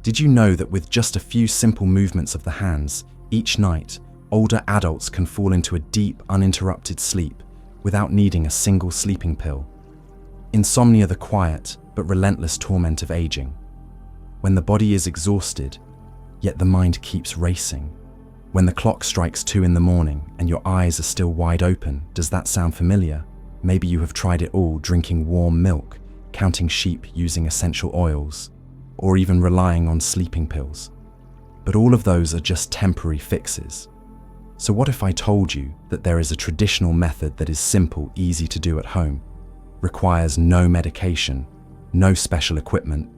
Did you know that with just a few simple movements of the hands each night, older adults can fall into a deep, uninterrupted sleep without needing a single sleeping pill? Insomnia, the quiet but relentless torment of aging. When the body is exhausted, yet the mind keeps racing. When the clock strikes 2 in the morning and your eyes are still wide open, does that sound familiar? Maybe you have tried it all, drinking warm milk, counting sheep using essential oils, or even relying on sleeping pills. But all of those are just temporary fixes. So what if I told you that there is a traditional method that is simple, easy to do at home, requires no medication, no special equipment,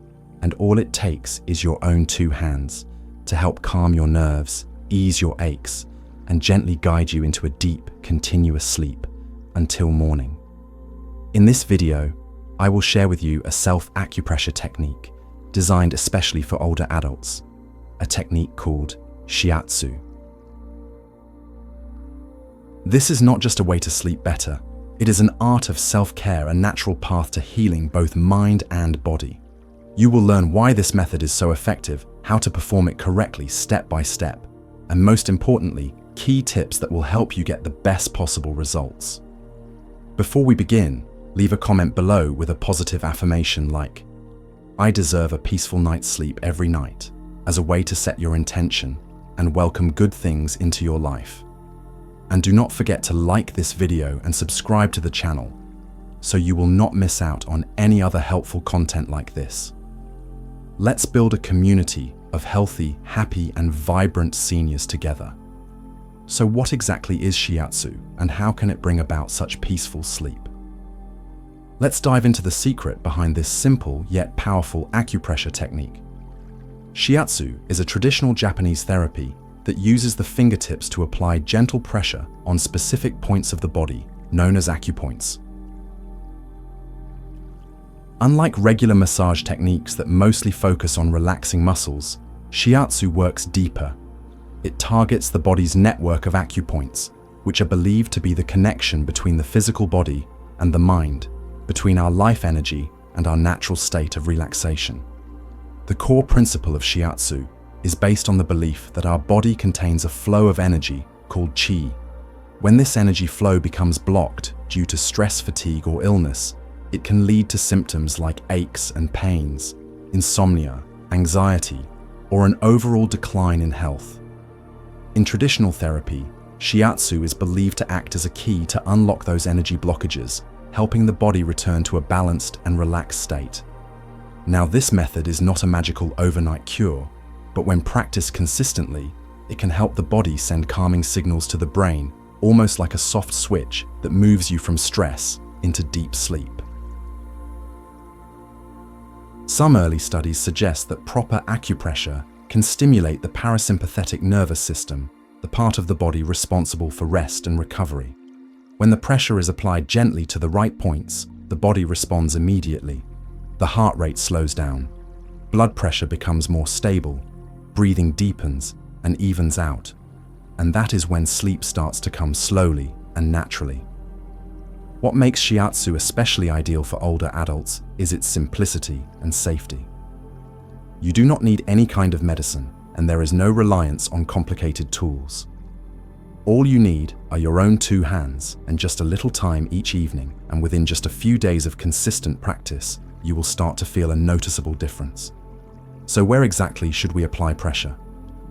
and all it takes is your own 2 hands to help calm your nerves, ease your aches, and gently guide you into a deep, continuous sleep until morning? In this video, I will share with you a self-acupressure technique designed especially for older adults, a technique called Shiatsu. This is not just a way to sleep better, it is an art of self-care, a natural path to healing both mind and body. You will learn why this method is so effective, how to perform it correctly step by step, and most importantly, key tips that will help you get the best possible results. Before we begin, leave a comment below with a positive affirmation like, "I deserve a peaceful night's sleep every night," as a way to set your intention and welcome good things into your life. And do not forget to like this video and subscribe to the channel so you will not miss out on any other helpful content like this. Let's build a community of healthy, happy, and vibrant seniors together. So what exactly is Shiatsu, and how can it bring about such peaceful sleep? Let's dive into the secret behind this simple yet powerful acupressure technique. Shiatsu is a traditional Japanese therapy that uses the fingertips to apply gentle pressure on specific points of the body, known as acupoints. Unlike regular massage techniques that mostly focus on relaxing muscles, Shiatsu works deeper. It targets the body's network of acupoints, which are believed to be the connection between the physical body and the mind, between our life energy and our natural state of relaxation. The core principle of Shiatsu is based on the belief that our body contains a flow of energy called qi. When this energy flow becomes blocked due to stress, fatigue, or illness, it can lead to symptoms like aches and pains, insomnia, anxiety, or an overall decline in health. In traditional therapy, Shiatsu is believed to act as a key to unlock those energy blockages, helping the body return to a balanced and relaxed state. Now, this method is not a magical overnight cure, but when practiced consistently, it can help the body send calming signals to the brain, almost like a soft switch that moves you from stress into deep sleep. Some early studies suggest that proper acupressure can stimulate the parasympathetic nervous system, the part of the body responsible for rest and recovery. When the pressure is applied gently to the right points, the body responds immediately. The heart rate slows down, blood pressure becomes more stable, breathing deepens and evens out, and that is when sleep starts to come slowly and naturally. What makes Shiatsu especially ideal for older adults is its simplicity and safety. You do not need any kind of medicine, and there is no reliance on complicated tools. All you need are your own 2 hands and just a little time each evening, and within just a few days of consistent practice, you will start to feel a noticeable difference. So where exactly should we apply pressure?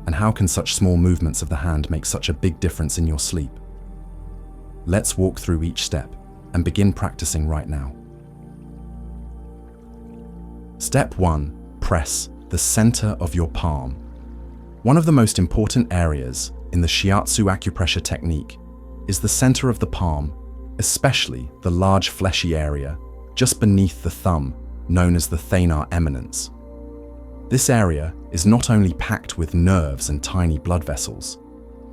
And how can such small movements of the hand make such a big difference in your sleep? Let's walk through each step and begin practicing right now. Step 1. Press the center of your palm. One of the most important areas in the Shiatsu acupressure technique is the center of the palm, especially the large fleshy area just beneath the thumb, known as the thenar eminence. This area is not only packed with nerves and tiny blood vessels,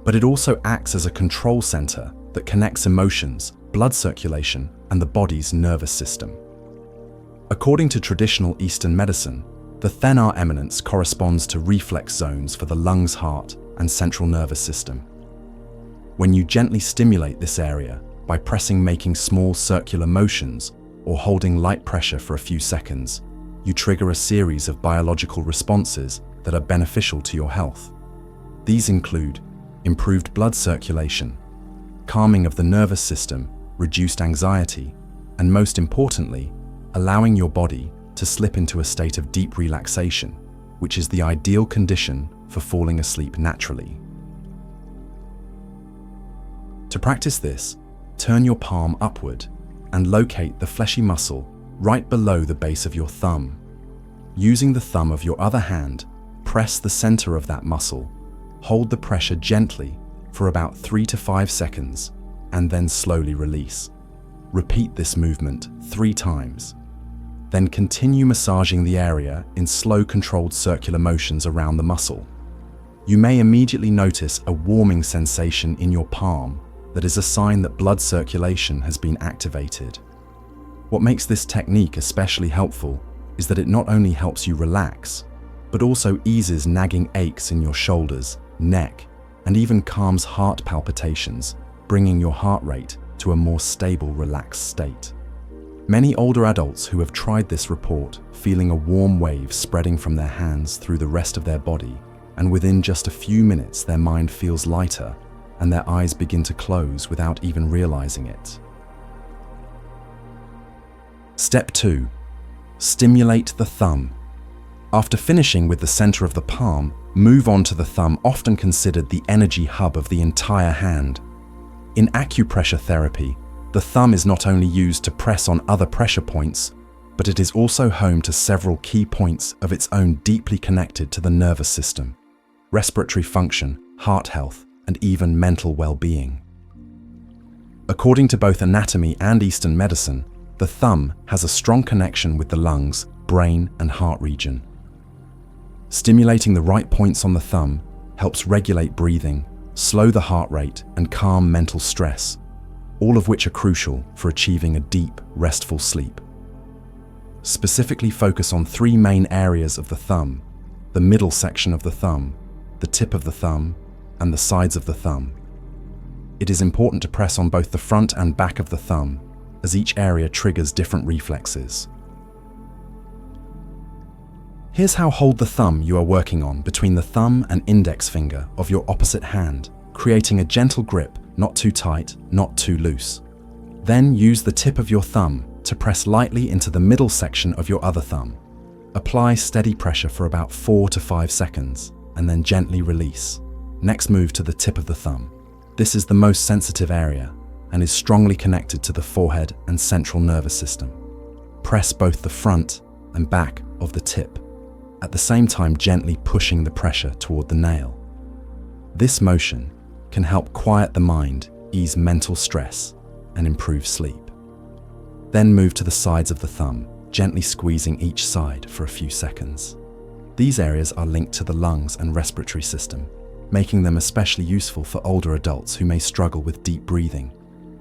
but it also acts as a control center that connects emotions, blood circulation, and the body's nervous system. According to traditional Eastern medicine, the thenar eminence corresponds to reflex zones for the lungs, heart, and central nervous system. When you gently stimulate this area by making small circular motions or holding light pressure for a few seconds, you trigger a series of biological responses that are beneficial to your health. These include improved blood circulation, calming of the nervous system, reduced anxiety, and most importantly, allowing your body to slip into a state of deep relaxation, which is the ideal condition for falling asleep naturally. To practice this, turn your palm upward and locate the fleshy muscle right below the base of your thumb. Using the thumb of your other hand, press the center of that muscle. Hold the pressure gently for about 3 to 5 seconds and then slowly release. Repeat this movement 3 times. Then continue massaging the area in slow, controlled circular motions around the muscle. You may immediately notice a warming sensation in your palm that is a sign that blood circulation has been activated. What makes this technique especially helpful is that it not only helps you relax, but also eases nagging aches in your shoulders, neck, and even calms heart palpitations, bringing your heart rate to a more stable, relaxed state. Many older adults who have tried this report feeling a warm wave spreading from their hands through the rest of their body, and within just a few minutes their mind feels lighter and their eyes begin to close without even realizing it. Step 2. Stimulate the thumb. After finishing with the center of the palm, move on to the thumb, often considered the energy hub of the entire hand. In acupressure therapy, the thumb is not only used to press on other pressure points, but it is also home to several key points of its own deeply connected to the nervous system, respiratory function, heart health, and even mental well-being. According to both anatomy and Eastern medicine, the thumb has a strong connection with the lungs, brain, and heart region. Stimulating the right points on the thumb helps regulate breathing, slow the heart rate, and calm mental stress, all of which are crucial for achieving a deep, restful sleep. Specifically focus on 3 main areas of the thumb: the middle section of the thumb, the tip of the thumb, and the sides of the thumb. It is important to press on both the front and back of the thumb, as each area triggers different reflexes. Here's how hold the thumb you are working on between the thumb and index finger of your opposite hand, creating a gentle grip, not too tight, not too loose. Then use the tip of your thumb to press lightly into the middle section of your other thumb. Apply steady pressure for about 4 to 5 seconds, and then gently release. Next, move to the tip of the thumb. This is the most sensitive area and is strongly connected to the forehead and central nervous system. Press both the front and back of the tip, at the same time gently pushing the pressure toward the nail. This motion can help quiet the mind, ease mental stress, and improve sleep. Then move to the sides of the thumb, gently squeezing each side for a few seconds. These areas are linked to the lungs and respiratory system, making them especially useful for older adults who may struggle with deep breathing,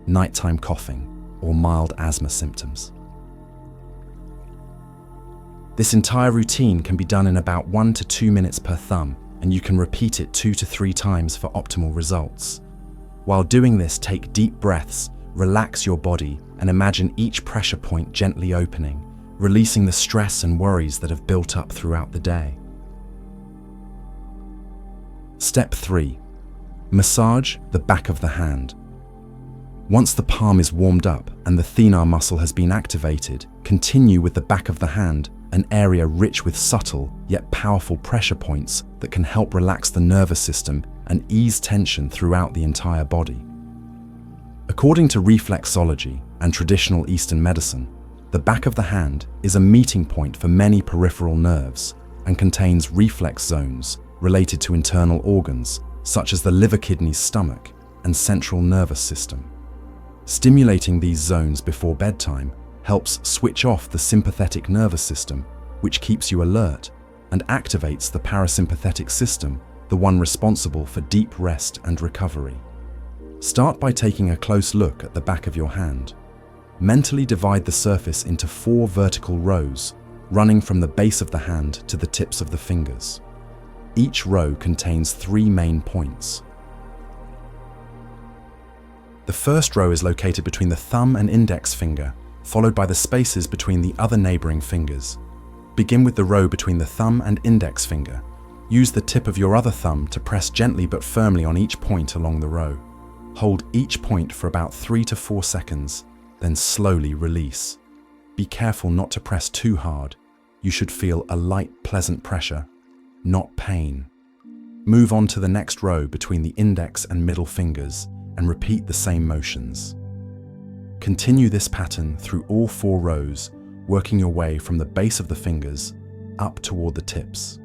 nighttime coughing, or mild asthma symptoms. This entire routine can be done in about 1 to 2 minutes per thumb, and you can repeat it 2 to 3 times for optimal results. While doing this, take deep breaths, relax your body, and imagine each pressure point gently opening, releasing the stress and worries that have built up throughout the day. Step 3. Massage the back of the hand. Once the palm is warmed up and the thenar muscle has been activated, continue with the back of the hand, an area rich with subtle yet powerful pressure points that can help relax the nervous system and ease tension throughout the entire body. According to reflexology and traditional Eastern medicine, the back of the hand is a meeting point for many peripheral nerves and contains reflex zones related to internal organs such as the liver, kidneys, stomach, and central nervous system. Stimulating these zones before bedtime helps switch off the sympathetic nervous system, which keeps you alert, and activates the parasympathetic system, the one responsible for deep rest and recovery. Start by taking a close look at the back of your hand. Mentally divide the surface into 4 vertical rows, running from the base of the hand to the tips of the fingers. Each row contains 3 main points. The first row is located between the thumb and index finger, followed by the spaces between the other neighboring fingers. Begin with the row between the thumb and index finger, Use the tip of your other thumb to press gently but firmly on each point along the row. Hold each point for about 3 to 4 seconds, then slowly release. Be careful not to press too hard. You should feel a light, pleasant pressure, not pain. Move on to the next row between the index and middle fingers and repeat the same motions. Continue this pattern through all 4 rows, working your way from the base of the fingers up toward the tips.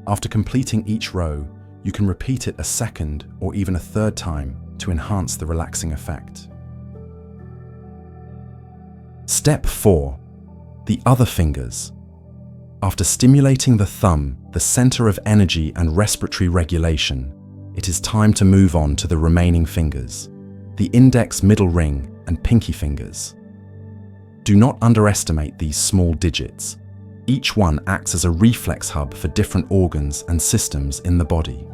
After completing each row, you can repeat it a second or even a third time to enhance the relaxing effect. Step 4. The other fingers. After stimulating the thumb, the center of energy and respiratory regulation, it is time to move on to the remaining fingers, the index, middle ring, and pinky fingers. Do not underestimate these small digits. Each one acts as a reflex hub for different organs and systems in the body.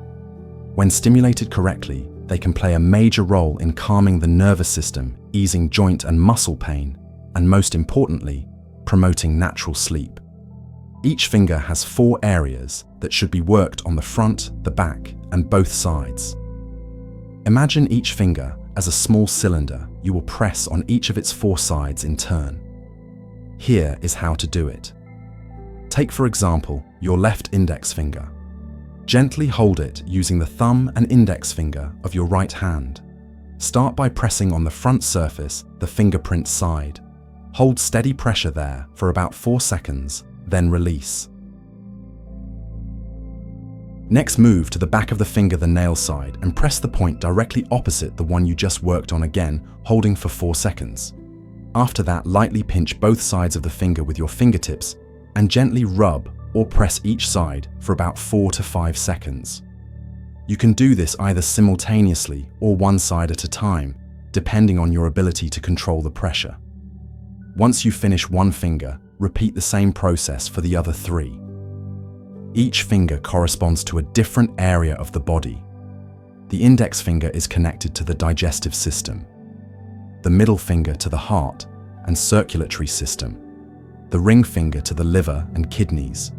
When stimulated correctly, they can play a major role in calming the nervous system, easing joint and muscle pain, and most importantly, promoting natural sleep. Each finger has 4 areas that should be worked on the front, the back, and both sides. Imagine each finger as a small cylinder you will press on each of its 4 sides in turn. Here is how to do it. Take, for example, your left index finger. Gently hold it using the thumb and index finger of your right hand. Start by pressing on the front surface, the fingerprint side. Hold steady pressure there for about 4 seconds, then release. Next, move to the back of the finger, the nail side, and press the point directly opposite the one you just worked on again, holding for 4 seconds. After that, lightly pinch both sides of the finger with your fingertips and gently rub or press each side for about 4 to 5 seconds. You can do this either simultaneously or one side at a time, depending on your ability to control the pressure. Once you finish one finger, repeat the same process for the other 3. Each finger corresponds to a different area of the body. The index finger is connected to the digestive system, the middle finger to the heart and circulatory system, the ring finger to the liver and kidneys,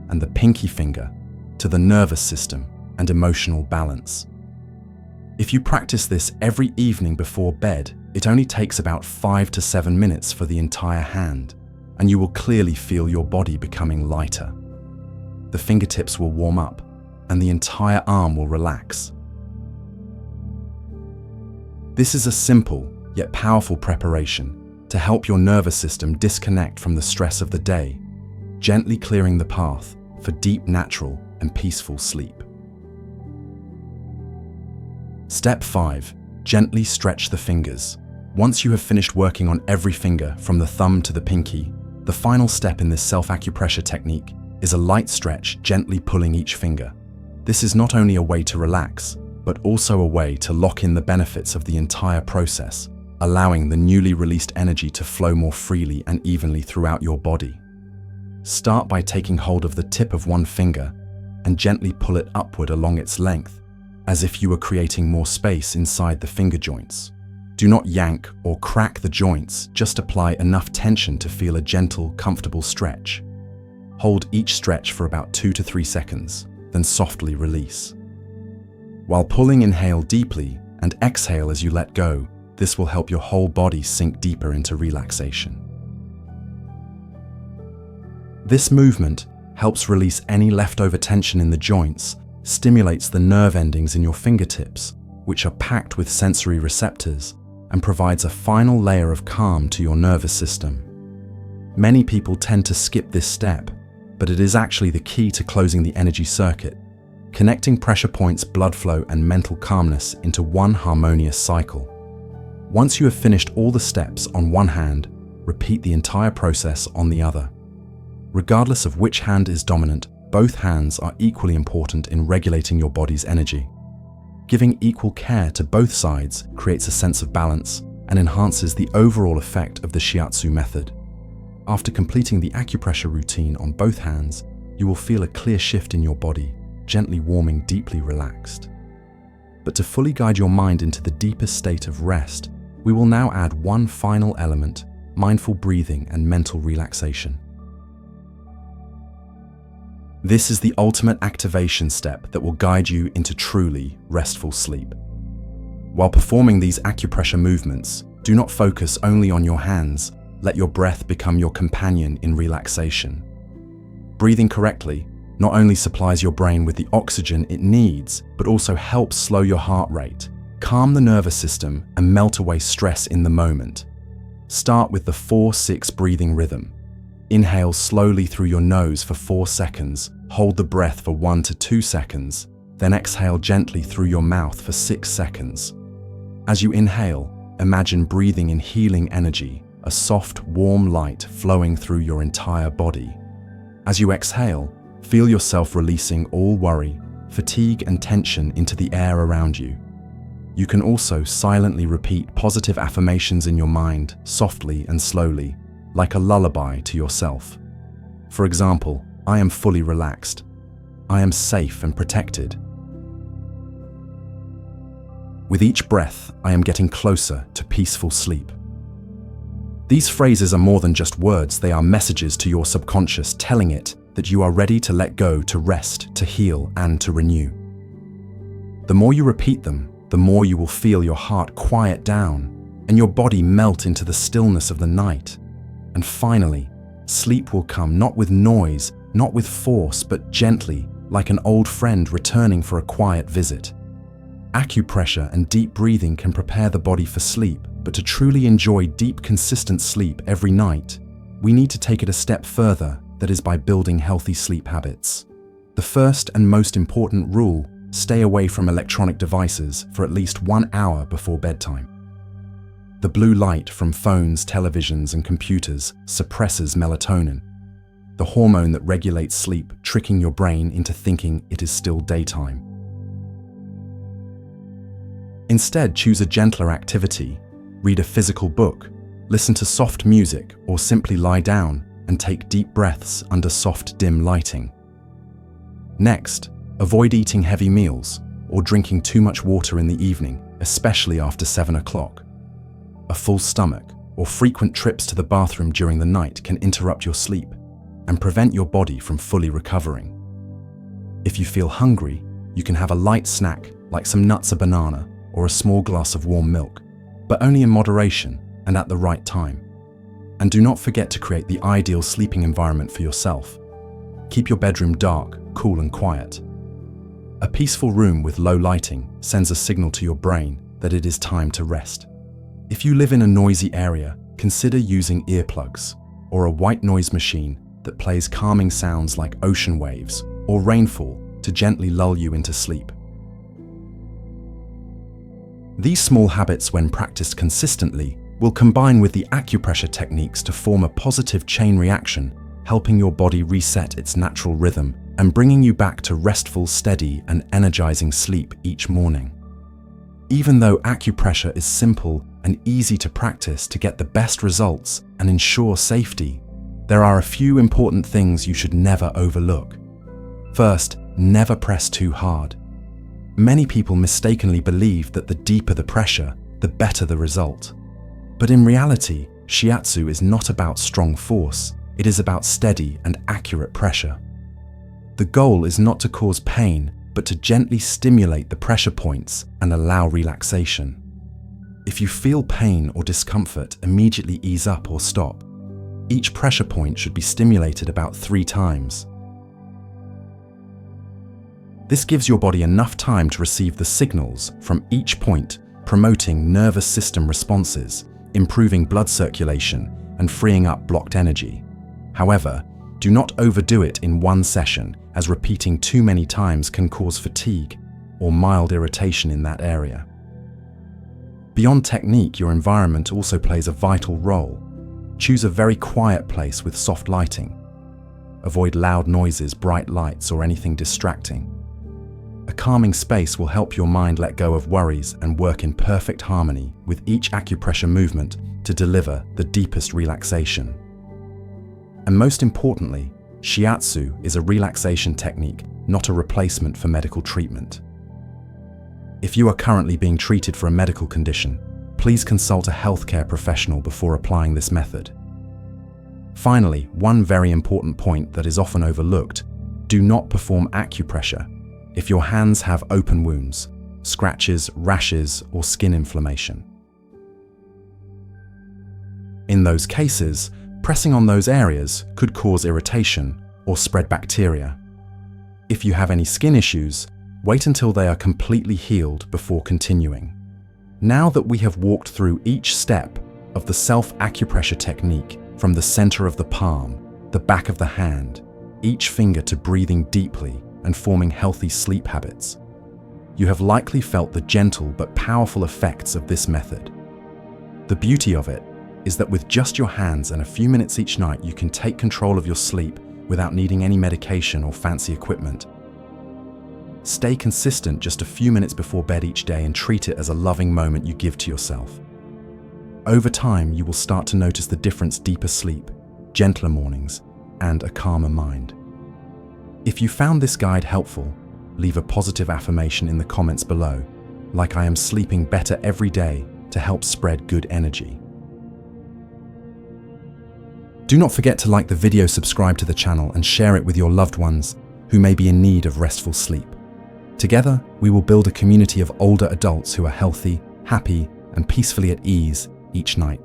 and the pinky finger to the nervous system and emotional balance. If you practice this every evening before bed, it only takes about 5 to 7 minutes for the entire hand, and you will clearly feel your body becoming lighter. The fingertips will warm up, and the entire arm will relax. This is a simple yet powerful preparation to help your nervous system disconnect from the stress of the day, gently clearing the path for deep, natural, and peaceful sleep. Step 5. Gently stretch the fingers. Once you have finished working on every finger from the thumb to the pinky, the final step in this self-acupressure technique is a light stretch, gently pulling each finger. This is not only a way to relax, but also a way to lock in the benefits of the entire process, allowing the newly released energy to flow more freely and evenly throughout your body. Start by taking hold of the tip of one finger and gently pull it upward along its length, as if you were creating more space inside the finger joints. Do not yank or crack the joints, just apply enough tension to feel a gentle, comfortable stretch. Hold each stretch for about 2 to 3 seconds, then softly release. While pulling, inhale deeply and exhale as you let go. This will help your whole body sink deeper into relaxation. This movement helps release any leftover tension in the joints, stimulates the nerve endings in your fingertips, which are packed with sensory receptors, and provides a final layer of calm to your nervous system. Many people tend to skip this step, but it is actually the key to closing the energy circuit, connecting pressure points, blood flow, and mental calmness into one harmonious cycle. Once you have finished all the steps on one hand, repeat the entire process on the other. Regardless of which hand is dominant, both hands are equally important in regulating your body's energy. Giving equal care to both sides creates a sense of balance and enhances the overall effect of the Shiatsu method. After completing the acupressure routine on both hands, you will feel a clear shift in your body, gently warming, deeply relaxed. But to fully guide your mind into the deepest state of rest, we will now add one final element: mindful breathing and mental relaxation. This is the ultimate activation step that will guide you into truly restful sleep. While performing these acupressure movements, do not focus only on your hands. Let your breath become your companion in relaxation. Breathing correctly not only supplies your brain with the oxygen it needs, but also helps slow your heart rate, calm the nervous system, and melt away stress in the moment. Start with the 4-6 breathing rhythm. Inhale slowly through your nose for 4 seconds, hold the breath for 1 to 2 seconds, then exhale gently through your mouth for 6 seconds. As you inhale, imagine breathing in healing energy, a soft, warm light flowing through your entire body. As you exhale, feel yourself releasing all worry, fatigue, and tension into the air around you. You can also silently repeat positive affirmations in your mind, softly and slowly, like a lullaby to yourself. For example, I am fully relaxed. I am safe and protected. With each breath, I am getting closer to peaceful sleep. These phrases are more than just words, they are messages to your subconscious telling it that you are ready to let go, to rest, to heal, and to renew. The more you repeat them, the more you will feel your heart quiet down and your body melt into the stillness of the night. And finally, sleep will come not with noise, not with force, but gently, like an old friend returning for a quiet visit. Acupressure and deep breathing can prepare the body for sleep, but to truly enjoy deep, consistent sleep every night, we need to take it a step further, that is by building healthy sleep habits. The first and most important rule: stay away from electronic devices for at least 1 hour before bedtime. The blue light from phones, televisions, and computers suppresses melatonin, the hormone that regulates sleep, tricking your brain into thinking it is still daytime. Instead, choose a gentler activity. Read a physical book, listen to soft music, or simply lie down and take deep breaths under soft, dim lighting. Next, avoid eating heavy meals or drinking too much water in the evening, especially after 7 o'clock. A full stomach or frequent trips to the bathroom during the night can interrupt your sleep and prevent your body from fully recovering. If you feel hungry, you can have a light snack like some nuts, a banana, or a small glass of warm milk, but only in moderation and at the right time. And do not forget to create the ideal sleeping environment for yourself. Keep your bedroom dark, cool, and quiet. A peaceful room with low lighting sends a signal to your brain that it is time to rest. If you live in a noisy area, consider using earplugs or a white noise machine that plays calming sounds like ocean waves or rainfall to gently lull you into sleep. These small habits, when practiced consistently, will combine with the acupressure techniques to form a positive chain reaction, helping your body reset its natural rhythm and bringing you back to restful, steady, and energizing sleep each morning. Even though acupressure is simple and easy to practice to get the best results and ensure safety, there are a few important things you should never overlook. First, never press too hard. Many people mistakenly believe that the deeper the pressure, the better the result. But in reality, Shiatsu is not about strong force, it is about steady and accurate pressure. The goal is not to cause pain, but to gently stimulate the pressure points and allow relaxation. If you feel pain or discomfort, immediately ease up or stop. Each pressure point should be stimulated about 3 times. This gives your body enough time to receive the signals from each point, promoting nervous system responses, improving blood circulation, and freeing up blocked energy. However, do not overdo it in one session, as repeating too many times can cause fatigue or mild irritation in that area. Beyond technique, your environment also plays a vital role. Choose a very quiet place with soft lighting. Avoid loud noises, bright lights, or anything distracting. A calming space will help your mind let go of worries and work in perfect harmony with each acupressure movement to deliver the deepest relaxation. And most importantly, Shiatsu is a relaxation technique, not a replacement for medical treatment. If you are currently being treated for a medical condition, please consult a healthcare professional before applying this method. Finally, one very important point that is often overlooked: Do not perform acupressure if your hands have open wounds, scratches, rashes, or skin inflammation. In those cases, pressing on those areas could cause irritation or spread bacteria. If you have any skin issues, wait until they are completely healed before continuing. Now that we have walked through each step of the self-acupressure technique, from the center of the palm, the back of the hand, each finger, to breathing deeply and forming healthy sleep habits, you have likely felt the gentle but powerful effects of this method. The beauty of it is that with just your hands and a few minutes each night, you can take control of your sleep without needing any medication or fancy equipment. Stay consistent just a few minutes before bed each day and treat it as a loving moment you give to yourself. Over time, you will start to notice the difference: deeper sleep, gentler mornings, and a calmer mind. If you found this guide helpful, leave a positive affirmation in the comments below, like "I am sleeping better every day," to help spread good energy. Do not forget to like the video, subscribe to the channel, and share it with your loved ones who may be in need of restful sleep. Together, we will build a community of older adults who are healthy, happy, and peacefully at ease each night.